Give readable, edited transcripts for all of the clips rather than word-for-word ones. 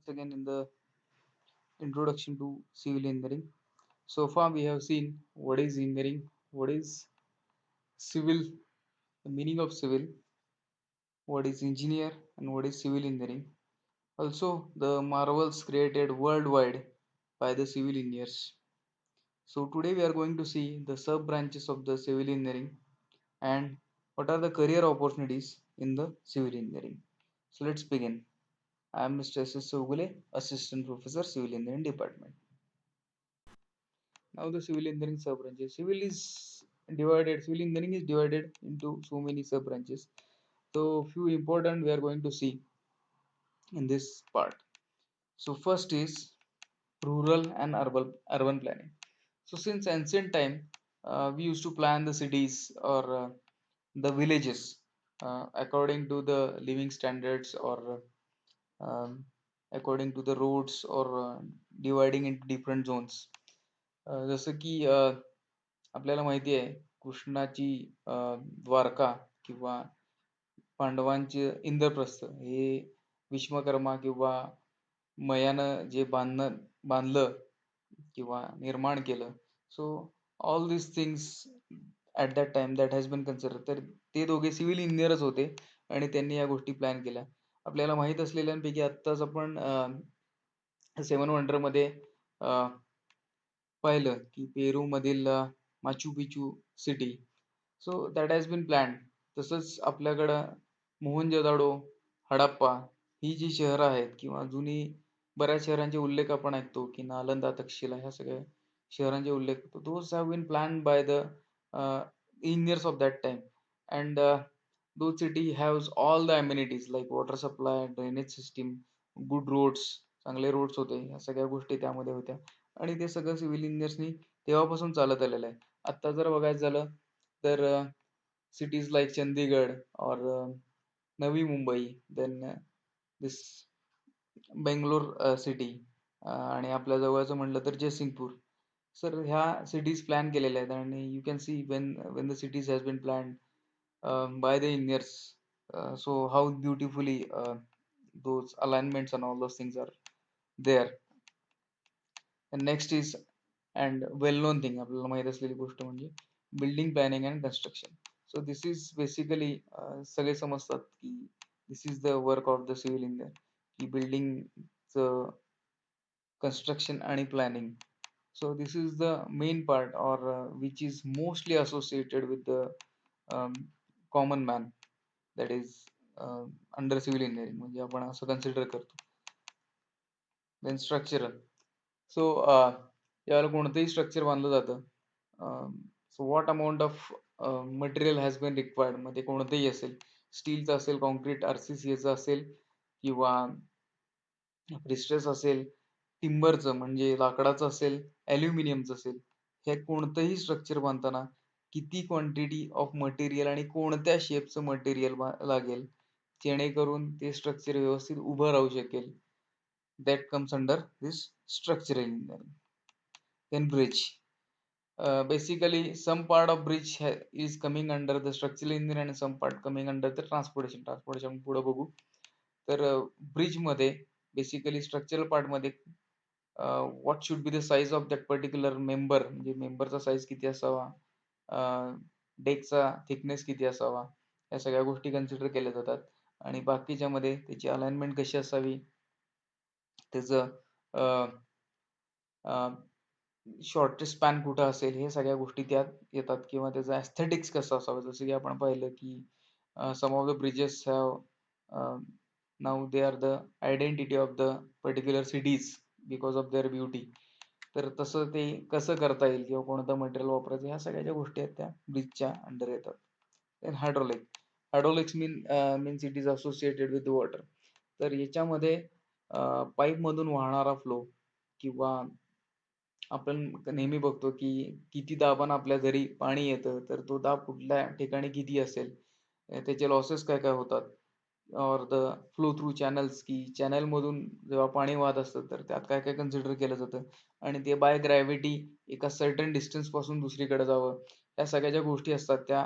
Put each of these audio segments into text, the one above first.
again in the introduction to civil engineering. So far, we have seen what is engineering, what is civil, the meaning of civil, what is engineer, and what is civil engineering. Also, the marvels created worldwide by the civil engineers. So, today we are going to see the sub branches of the civil engineering and what are the career opportunities in the civil engineering. So, let's begin. I am Mr. S.S. Sogule, Assistant Professor, Civil Engineering Department. Now the civil engineering sub branches. Civil engineering is divided into so many sub branches. So few important we are going to see in this part. So first is rural and urban planning. So since ancient time, we used to plan the cities or the villages according to the living standards or um, according to the roads or dividing into different zones. जसं की आपल्याला माहिती आहे कृष्णाची द्वारका किंवा पांडवांचे इंद्रप्रस्थ हे विश्वकर्मा किंवा मयानं जे बांधलं किंवा निर्माण केलं. So all this things at that time that has been consider. तर ते दोघे सिव्हिल इंजिनियरच होते आणि त्यांनी या गोष्टी प्लॅन केल्या. आपल्याला माहित असलेल्यांपैकी आत्ताच आपण 7 वंडरमध्ये पाहिलं की पेरू मधील Machu Picchu city. So that has been planned. तसंच आपल्याकडं मोहनजोदाडो, हडप्पा ही जी शहरं आहेत किंवा जुनी बऱ्याच शहरांचे उल्लेख आपण ऐकतो की नालंदा, तक्षशिला ह्या सगळ्या शहरांचे उल्लेख होतो. Those have been planned by the engineers of that time. And those city has all the amenities like water supply, drainage system, good roads, चांगले रोड्स होते. ह्या सगळ्या गोष्टी त्यामध्ये होत्या आणि ते सगळं सिव्हिल इंजिनियर्सनी तेव्हापासून चालत आलेलं आहे. आत्ता जर बघायचं झालं तर cities like Chandigarh or Navi Mumbai, then this Bangalore city आणि आपल्या जवळचं म्हटलं तर जयसिंगपूर. सर ह्या सिटीज प्लॅन केलेल्या आहेत आणि you can see when the cities has been planned by the engineers, so how beautifully those alignments and all those things are there. And next is and well known thing आपल्याला माहित असलेली गोष्ट म्हणजे building planning and construction. So this is basically सगळे समजतात की this is the work of the civil engineer की बिल्डिंगचं construction and planning. So this is the main part or which is mostly associated with the um, common man, that is under civil engineering म्हणजे आपण असं consider करतो. Then structural. So याला कोणतंही structure बांधलं जातं. So what amount of material has been required, मग ते कोणतंही असेल, स्टीलचं असेल, कॉन्क्रीट RCCAचं असेल किंवा प्रिस्ट्रेस असेल, टिंबरचं म्हणजे लाकडाचं असेल, ॲल्युमिनियमचं असेल. हे कोणतंही स्ट्रक्चर बांधताना किती क्वांटिटी ऑफ मटेरियल आणि कोणत्या शेपचं मटेरियल लागेल जेणेकरून ते स्ट्रक्चर व्यवस्थित उभं राहू शकेल, that comes under this structural engineering. Then bridge. Basically some part of bridge is coming under the structural engineering and some part coming under the transportation पुढे बघू. तर ब्रिज मध्ये बेसिकली स्ट्रक्चरल पार्ट मध्ये what should be the size of that particular member, म्हणजे मेंबरचा size किती असावा, डेकचा thickness किती असावा, या सगळ्या गोष्टी कन्सिडर केल्या जातात. आणि बाकीच्या मध्ये त्याची अलाइनमेंट कशी असावी, त्याचं शॉर्टेस्ट स्पॅन कुठं असेल, हे सगळ्या गोष्टी त्यात येतात. किंवा त्याचं ॲस्थेटिक्स कसं असावं. जसं की आपण पाहिलं की some of the bridges have now they are the identity of the particular cities because of their beauty. तर तसं ते कसं करता येईल किंवा कोणतं मटेरियल वापरायचं, ह्या सगळ्या ज्या गोष्टी आहेत त्या ब्रिजच्या अंडर येतात. Then hydraulic. Hydraulics means it is associated with water. तर याच्यामध्ये पाईपमधून वाहणारा फ्लो किंवा आपण नेहमी बघतो की किती दाबानं आपल्या घरी पाणी येतं, तर तो दाब कुठल्या ठिकाणी किती असेल, त्याचे लॉसेस काय काय होतात, और द फ्लो थ्रू चॅनल्स की चॅनल मधून जेव्हा पाणी वाहत असतं तर त्यात काय काय कन्सिडर केलं जातं आणि ते बाय ग्रॅव्हिटी एका सर्टन डिस्टन्स पासून दुसरीकडे जावं, या सगळ्या ज्या गोष्टी असतात त्या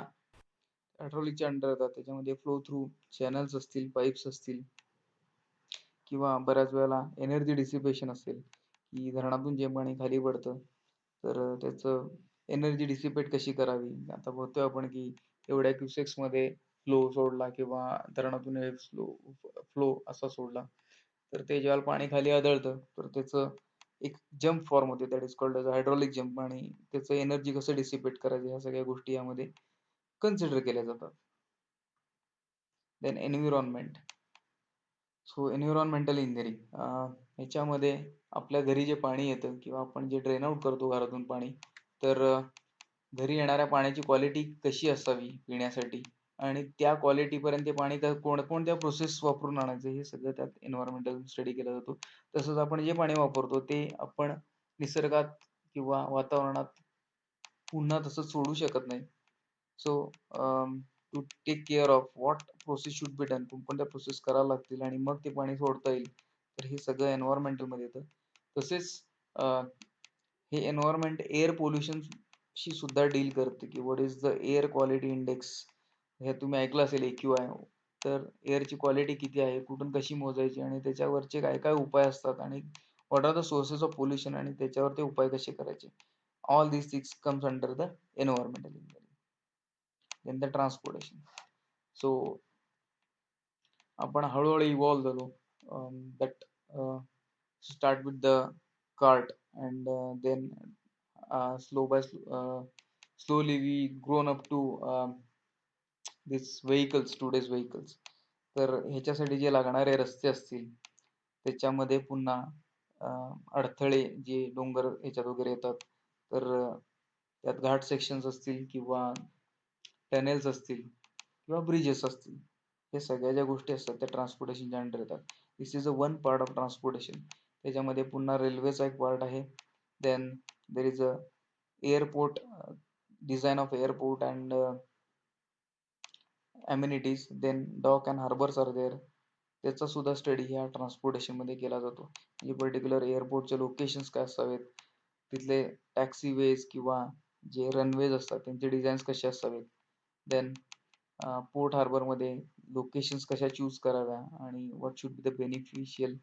हायड्रॉलिकच्या अंडर येतात. त्याच्यामध्ये फ्लो थ्रू चॅनल्स असतील, पाईप्स असतील, किंवा बऱ्याच वेळेला एनर्जी डिसिपेशन असेल, की धरणातून जे पाणी खाली पडतं, तर त्याचं एनर्जी डिसिपेट कशी करावी. आता बघतोय आपण की एवढ्या क्युसेक्समध्ये फ्लो सोडला किंवा धरणातून फ्लो असा सोडला, तर ते ज्यावेळेला पाणी खाली आदळतं, तर त्याचं एक जंप फॉर्म होते, that is called as hydraulic jump, आणि त्याचं एनर्जी कसं डिसिपेट करायचं ह्या सगळ्या गोष्टी यामध्ये कन्सिडर केल्या जातात. देन एन्व्हिरॉन्मेंट. सो एन्व्हिरॉन्मेंटल इंजिनिअरिंग ह्याच्यामध्ये आपल्या घरी जे पाणी येतं किंवा आपण जे ड्रेन आउट करतो घरातून पाणी, तर घरी येणाऱ्या पाण्याची क्वालिटी कशी असावी पिण्यासाठी, आणि त्या क्वालिटीपर्यंत ते पाणी कोणत्या प्रोसेस वापरून आणायचं, हे सगळं त्यात एन्व्हायरमेंटल स्टडी केला जातो. तसंच आपण जे पाणी वापरतो ते आपण निसर्गात किंवा वातावरणात पुन्हा तसंच सोडू शकत नाही. So to take care of what process should be done, कोणकोणत्या प्रोसेस कराव्या लागतील आणि मग ते पाणी सोडता येईल, तर हे सगळं एन्व्हायरमेंटल मध्ये येतं. तसेच हे एन्व्हायरमेंट एअर पोल्युशन शी सुद्धा डील करते, की what is the air quality index. हे तुम्ही ऐकलं असेल AQI. तर एअरची क्वालिटी किती आहे, कुठून कशी मोजायची, आणि त्याच्यावरचे काय काय उपाय असतात, आणि what are the sources of pollution, आणि त्याच्यावर ते उपाय कसे करायचे. All these things comes under the environmental engineering. Then the transportation. So आपण हळूहळू इव्हॉल्व झालो. That start with the cart, and then slowly we grown up to this vehicles, today's vehicles. तर ह्याच्यासाठी जे लागणारे रस्ते असतील, त्याच्यामध्ये पुन्हा अडथळे जे डोंगर ह्याच्यात वगैरे येतात, तर त्यात घाट सेक्शन्स असतील किंवा टनेल्स असतील किंवा ब्रिजेस असतील, हे सगळ्या ज्या गोष्टी असतात त्या ट्रान्सपोर्टेशनच्या अंडर येतात. This is a one part of transportation. त्याच्यामध्ये पुन्हा रेल्वेचा एक पार्ट आहे. Then there is a airport, design of airport and amenities. Then dock and harbors are there. त्याचा सुद्धा स्टडी ह्या ट्रान्सपोर्टेशन मध्ये केला जातो. म्हणजे पर्टिक्युलर एअरपोर्टचे लोकेशन्स काय असावेत, तिथले टॅक्सी वेज किंवा जे रनवेज असतात त्यांचे डिझाईन्स कसे असावेत. देन पोर्ट हार्बर मध्ये लोकेशन्स कशा चूज कराव्या, आणि what should be the beneficial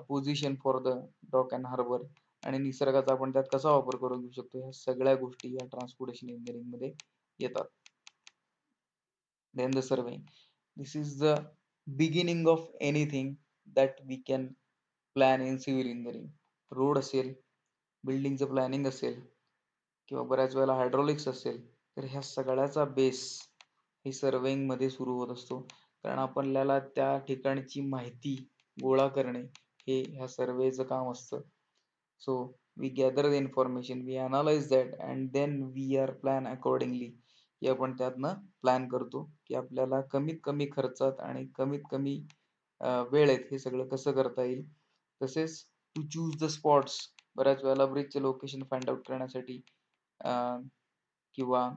position for the dock and harbour, आणि निसर्गाचा आपण त्यात कसा वापर करून घेऊ शकतो, ह्या सगळ्या गोष्टी या ट्रान्सपोर्टेशन इंजिनिअरिंग मध्ये येतात. Then the surveying. This is the beginning of anything that we can plan in civil engineering. Road असेल, बिल्डिंगचं प्लॅनिंग असेल, किंवा बऱ्याच वेळेला हायड्रॉलिक्स असेल, तर ह्या सगळ्याचा बेस हे सर्वेइंग मध्ये सुरू होत असतो. कारण आपल्याला त्या ठिकाणची माहिती गोळा करणे हे ह्या सर्वेचं काम असतं. So we gather the information, we analyze that, and then we are plan accordingly. की आपण त्यातनं प्लॅन करतो की आपल्याला कमीत कमी खर्चात आणि कमीत कमी वेळेत हे सगळं कसं करता येईल. तसेच टू चूज द स्पॉट्स, बऱ्याच वेळेला ब्रिजचे लोकेशन फाइंड आउट करण्यासाठी किंवा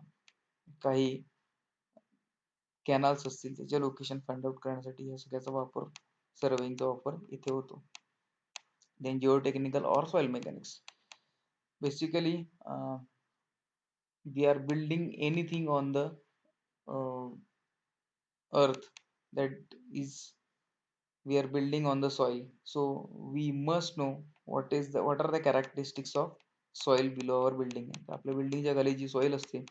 काही कॅनल्स असतील त्याचे लोकेशन फाइंड आउट करण्यासाठी या सगळ्याचा वापर, सर्वेइंगचा वापर इथे होतो. Then geotechnical or soil mechanics. Basically we are building anything on the uh, earth, that is we are building on the soil. So we must know what are the characteristics of soil below our building. आपल्या बिल्डिंगच्या खाली जी soil असते,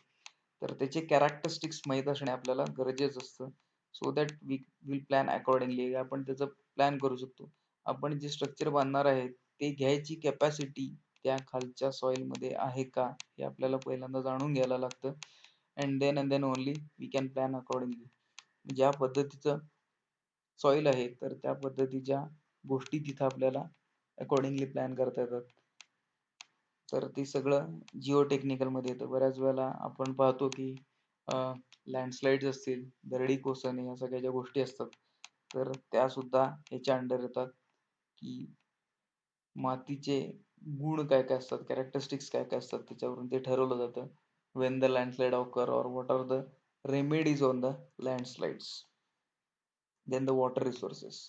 तर त्याचे characteristics माहीत असणे आपल्याला गरजेचं असतं. So that we will plan accordingly. आपण त्याचं प्लॅन करू शकतो. आपण जे स्ट्रक्चर बांधणार आहे ते घ्यायची कॅपॅसिटी त्या खालच्या सॉइल मध्ये आहे का, हे आपल्याला पहिल्यांदा जाणून घ्यायला लागतं. And then only we can plan accordingly. ज्या पद्धतीचं सॉइल आहे, तर त्या पद्धतीच्या गोष्टी तिथं आपल्याला अकॉर्डिंगली प्लॅन करता येतात. तर ते सगळं जिओ टेक्निकल मध्ये येतं. बऱ्याच वेळेला आपण पाहतो की लँडस्लाइड्स असतील, दरडी कोसळणे, या सगळ्या ज्या गोष्टी असतात, तर त्या सुद्धा ह्याच्या अंडर येतात. की मातीचे गुण काय काय असतात, कॅरेक्टरिस्टिक्स काय काय असतात, त्याच्यावरून ते ठरवलं जातं. When the landslide occur, or what are the remedies on the landslides. Then the water resources.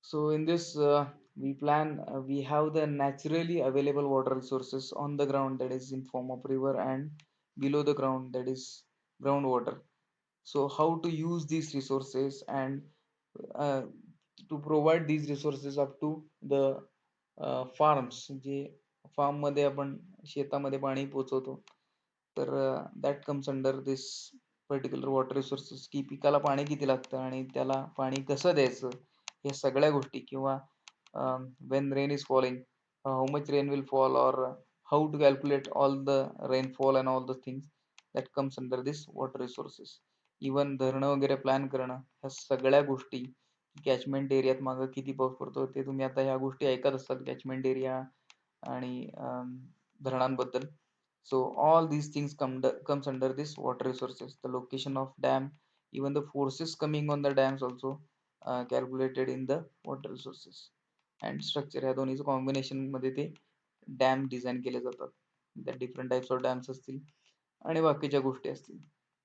So in this we have the naturally available water resources on the ground, that is in form of river, and below the ground, that is groundwater. So how to use these resources, and uh, to provide these resources up to the farms, जे farm मध्ये आपण शेतामध्ये पाणी पोहोचवतो, तर that comes under this particular water resources, की पिकाला पाणी किती लागतं आणि त्याला पाणी कसं द्यायचं, या सगळ्या गोष्टी, किंवा when rain is falling, how much rain will fall, or how to calculate all the rainfall and all the things, that comes under this water resources. Even धरणं वगैरे प्लॅन करणं, ह्या सगळ्या गोष्टी, कॅचमेंट एरियात मागं किती पाऊस पडतो, ते तुम्ही आता ह्या गोष्टी ऐकत असतात कॅचमेंट एरिया आणि धरणांबद्दल. So all these things comes under this water resources. The location of dam, even the forces coming on the dams also calculated in the water resources. And structure, ह्या दोन्हीचं कॉम्बिनेशन मध्ये ते dam design केले जातात. त्या different types of dams असतील आणि बाकीच्या गोष्टी असतील,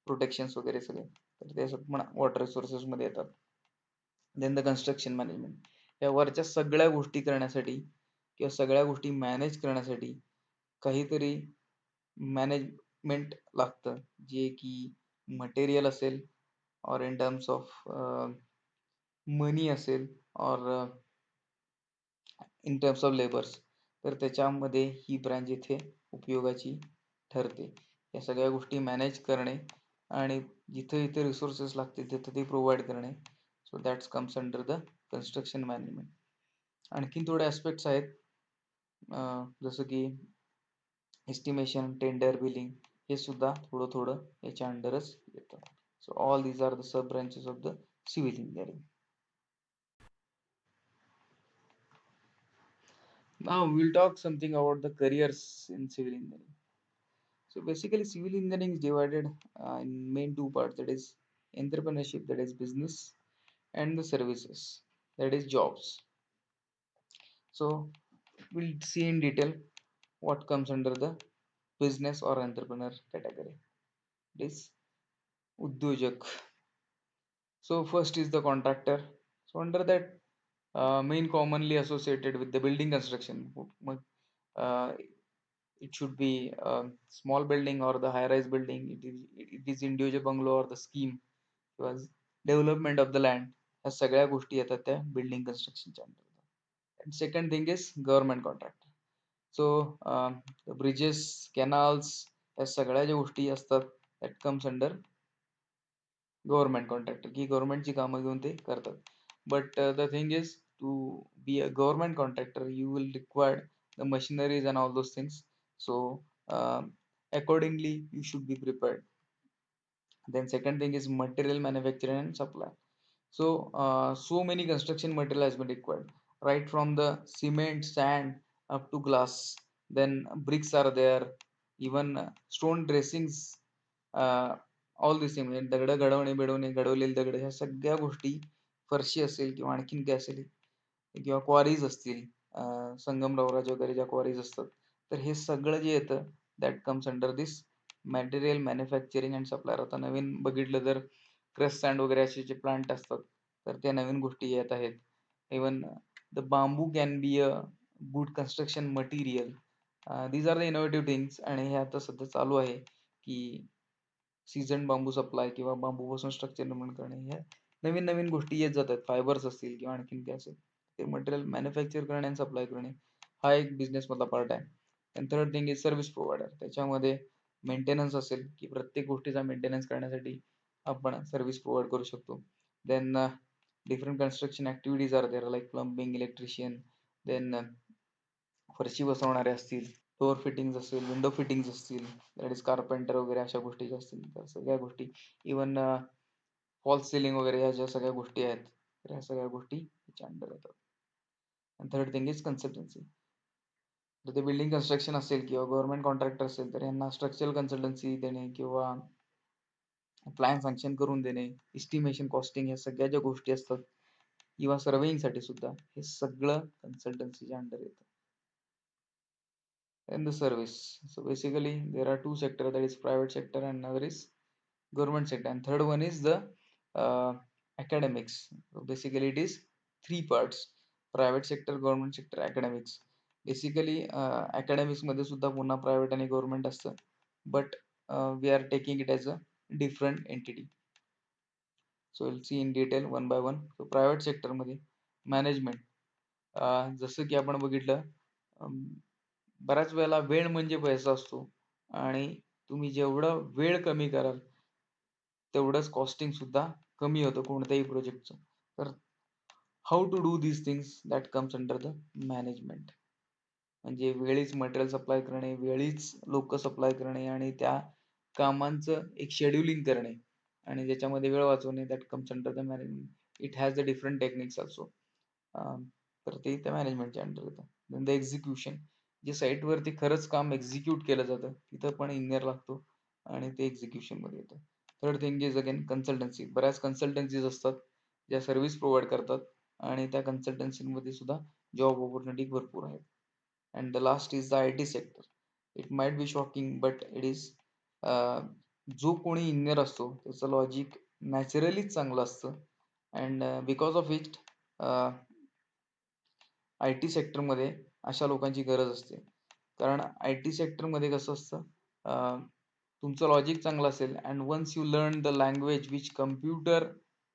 प्रोटेक्शन्स वगैरे सगळे, तर ते पण वॉटर रिसोर्सेस मध्ये येतात. देन द कन्स्ट्रक्शन मॅनेजमेंट, या वरच्या सगळ्या गोष्टी करण्यासाठी किंवा सगळ्या गोष्टी मॅनेज करण्यासाठी काहीतरी मॅनेजमेंट लागतं, जे की मटेरियल असेल, और इन टर्म्स ऑफ मनी असेल, और इन टर्म्स ऑफ लेबर्स. तर त्याच्यामध्ये ही ब्रँच इथे उपयोगाची ठरते. या सगळ्या गोष्टी मॅनेज करणे आणि जिथे इथे रिसोर्सेस लागतील तिथे ते प्रोव्हाइड करणे. So that's comes under the construction management. आणखीन थोडे ॲस्पेक्ट्स आहेत, जसं की एस्टिमेशन, टेंडर, बिलिंग, हे सुद्धा थोडं थोडं याच्या अंडरच येतं. So all these are the sub branches of the civil engineering. Now we'll talk something about the careers in civil engineering. So basically, civil engineering is divided in main two parts, that is entrepreneurship, that is business, and the services, that is jobs. So we'll see in detail what comes under the business or entrepreneur category. It is udyojak. So first is the contractor. So under that, main commonly associated with the building construction, uh, it should be a small building or the high-rise building. It is individual bungalow or the scheme, was development of the land. ह्या सगळ्या गोष्टी येतात त्या building कन्स्ट्रक्शनच्या under. And second thing is government contractor. So bridges, canals, ह्या सगळ्या ज्या गोष्टी असतात, that comes under government contractor, की गव्हर्नमेंटची कामं घेऊन ते करतात. But the thing is, to be a government contractor you will required the machineries and all those things. So accordingly you should be prepared. Then second thing is material manufacturing and supply. So so many construction material has been required, right from the cement, sand, up to glass. Then bricks are there, even stone dressings, all these things, म्हणजे दगड घडवणे, बिडवणे, घडवलेले दगड, ह्या सगळ्या गोष्टी, फरशी असेल किंवा आणखीन काय असेल, किंवा क्वारीज असतील, संगमरवराच्या वगैरे ज्या क्वारीज असतात, तर हे सगळं जे येतं, that comes under this material manufacturing and supplier. आता नवीन बघितलं तर क्रश सँड वगैरे असे जे प्लांट असतात, तर त्या नवीन गोष्टी येत आहेत. Even the bamboo can be a good construction material. These are the innovative things. आणि हे आता सध्या चालू आहे की सीझन बांबू सप्लाय किंवा बांबूपासून स्ट्रक्चर निर्माण करणे, ह्या नवीन नवीन गोष्टी येत जातात. फायबर्स असतील किंवा आणखीन काय असेल, ते मटेरियल मॅन्युफॅक्चर करणे आणि सप्लाय करणे, हा एक बिझनेस मधला पार्ट आहे. And third thing is service provider. त्याच्यामध्ये मेंटेनन्स असेल, की प्रत्येक गोष्टीचा मेंटेनन्स करण्यासाठी आपण सर्व्हिस प्रोव्हाइड करू शकतो. Then different construction activities are there, like plumbing, electrician. Then फरशी बसवणारे असतील, डोअर फिटिंग्स असतील, विंडो फिटिंग्स असतील, दॅट इज कार्पेंटर वगैरे अशा गोष्टी ज्या असतील, तर सगळ्या गोष्टी, इवन फॉल्स सिलिंग वगैरे ह्या ज्या सगळ्या गोष्टी आहेत, तर ह्या सगळ्या गोष्टी त्याच्या अंडर येतात. आणि थर्ड थिंग इज कन्सल्टन्सी. जर ते बिल्डिंग कन्स्ट्रक्शन असेल किंवा गव्हर्नमेंट कॉन्ट्रॅक्टर असेल, तर यांना स्ट्रक्चरल कन्सल्टन्सी देणे किंवा प्लॅन सँक्शन करून देणे, इस्टिमेशन, कॉस्टिंग, ह्या सगळ्या ज्या गोष्टी असतात, किंवा सर्वेइंग साठी सुद्धा, हे सगळं कन्सल्टन्सीच्या अंडर येतं. And the service. So basically there are two sectors, that is private sector and another is government sector, and third one is the uh, academics. So basically it is three parts: private sector, government sector, academics. Basically academics मध्ये सुद्धा पुन्हा private आणि government असतं, but we are taking it as a different entity. So we'll see in detail one by one. So private sector मध्ये management. जसं की आपण बघितलं, अं, बऱ्याच वेळेला वेळ म्हणजे पैसा असतो आणि तुम्ही जेवढं वेळ कमी कराल, तेवढंच कॉस्टिंग सुद्धा कमी होतं कोणत्याही प्रोजेक्टचं. तर how to do these things that comes under the management. म्हणजे वेळीच मटेरियल सप्लाय करणे, वेळीच लोक सप्लाय करणे आणि त्या कामांचं एक शेड्यूलिंग करणे आणि त्याच्यामध्ये वेळ वाचवणे, that comes under the management. It has the different techniques also. तर ते त्या मॅनेजमेंटच्या अंडर येतं. देन द एक्झिक्युशन, जे साईटवरती खरंच काम एक्झिक्यूट केलं जातं, तिथं पण इंजिनियर लागतो आणि ते एक्झिक्युशनमध्ये येतं. Third thing is again consultancy. बऱ्याच कन्सल्टन्सीज असतात ज्या सर्व्हिस प्रोव्हाइड करतात आणि त्या कन्सल्टन्सीमध्ये सुद्धा जॉब ऑपॉर्च्युनिटी भरपूर आहेत. And the last is the IT sector. It might be shocking, but it is जो कोणी इंजिनियर असतो त्याचं लॉजिक नॅचरलीच चांगलं असतं and because of it I T सेक्टरमध्ये अशा लोकांची गरज असते. कारण आय टी सेक्टरमध्ये कसं असतं, तुमचं लॉजिक चांगलं असेल and once you learn the language which computer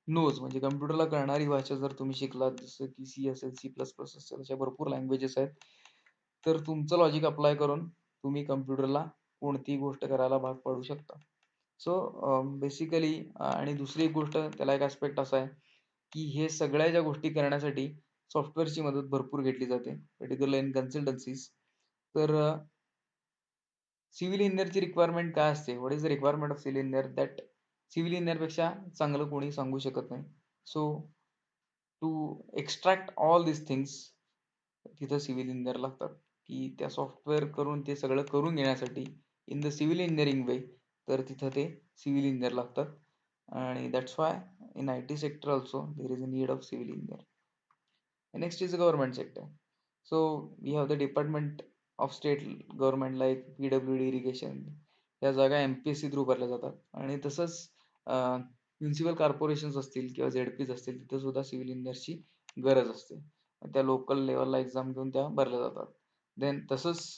knows, म्हणजे कम्प्युटरला कळणारी भाषा जर तुम्ही शिकलात, जसं की सी असेल, C++ असेल, अशा भरपूर लँग्वेजेस आहेत, तर तुमचं लॉजिक अप्लाय करून तुम्ही कम्प्युटरला कोणतीही गोष्ट करायला भाग पाडू शकता. सो बेसिकली आणि दुसरी एक गोष्ट, त्याला एक ॲस्पेक्ट असा आहे की हे सगळ्या ज्या गोष्टी करण्यासाठी सॉफ्टवेअरची मदत भरपूर घेतली जाते, पर्टिक्युलर इन कन्सल्टन्सीज. तर सिव्हिल इंजिनिअरची रिक्वायरमेंट काय असते, what is the requirement of civil engineer, that civil इंजिनिअरपेक्षा चांगलं कोणी सांगू शकत नाही. So to extract all this things, तिथं सिव्हिल इंजिनियर लागतात, की त्या सॉफ्टवेअर करून ते सगळं करून घेण्यासाठी in the civil engineering way, तर तिथं ते सिव्हिल इंजिनियर लागतात. आणि that's why in I T sector also there is a need of civil engineer. Next is the government sector. So we have the Department of State Government like PWD irrigation. या जागा MPSC through भरल्या जातात आणि तसंच municipal corporations असतील किंवा ZPs असतील, तिथे सुद्धा सिव्हिल इंजिनियरची गरज असते. त्या लोकल लेवलला एक्झाम घेऊन त्या भरल्या जातात. देन तसंच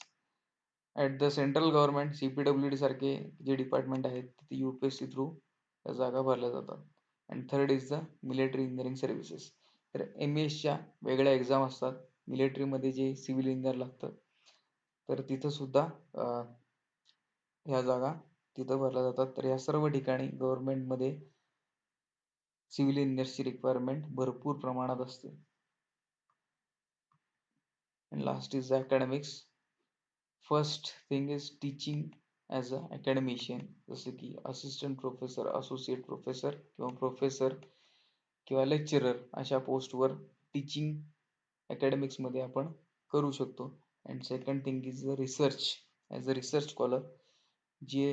at the central government CPWD सारखे जे डिपार्टमेंट आहेत तिथे UPSC थ्रू त्या जागा भरल्या जातात. And third is the military engineering services. तर MESच्या वेगळ्या एक्झाम असतात मिलिटरीमध्ये जे सिव्हिल इंजिनियर लागतं, तर तिथं सुद्धा ह्या जागा तिथं भरल्या जातात. तर या सर्व ठिकाणी गव्हर्नमेंटमध्ये सिव्हिल इंजिनियर्सची रिक्वायरमेंट भरपूर प्रमाणात असते. And last is the academics. First thing is teaching as a academician, जसं की असिस्टंट प्रोफेसर, असोसिएट प्रोफेसर किंवा प्रोफेसर किंवा लेक्चरर अशा पोस्टवर टीचिंग अकॅडमिक्समध्ये आपण करू शकतो. And second thing is research, as a research scholar, जे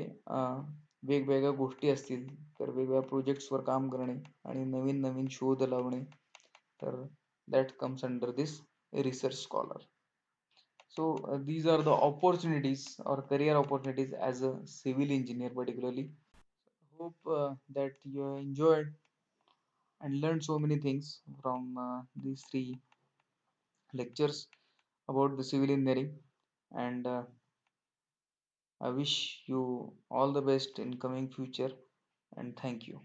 वेगवेगळ्या गोष्टी असतील तर वेगवेगळ्या प्रोजेक्ट्सवर काम करणे आणि नवीन नवीन शोध लावणे, तर that comes under this research scholar. So these are the opportunities or career opportunities as a civil engineer particularly. Hope that you enjoyed and learned so many things from these three lectures about the civil engineering, and I wish you all the best in coming future, and thank you.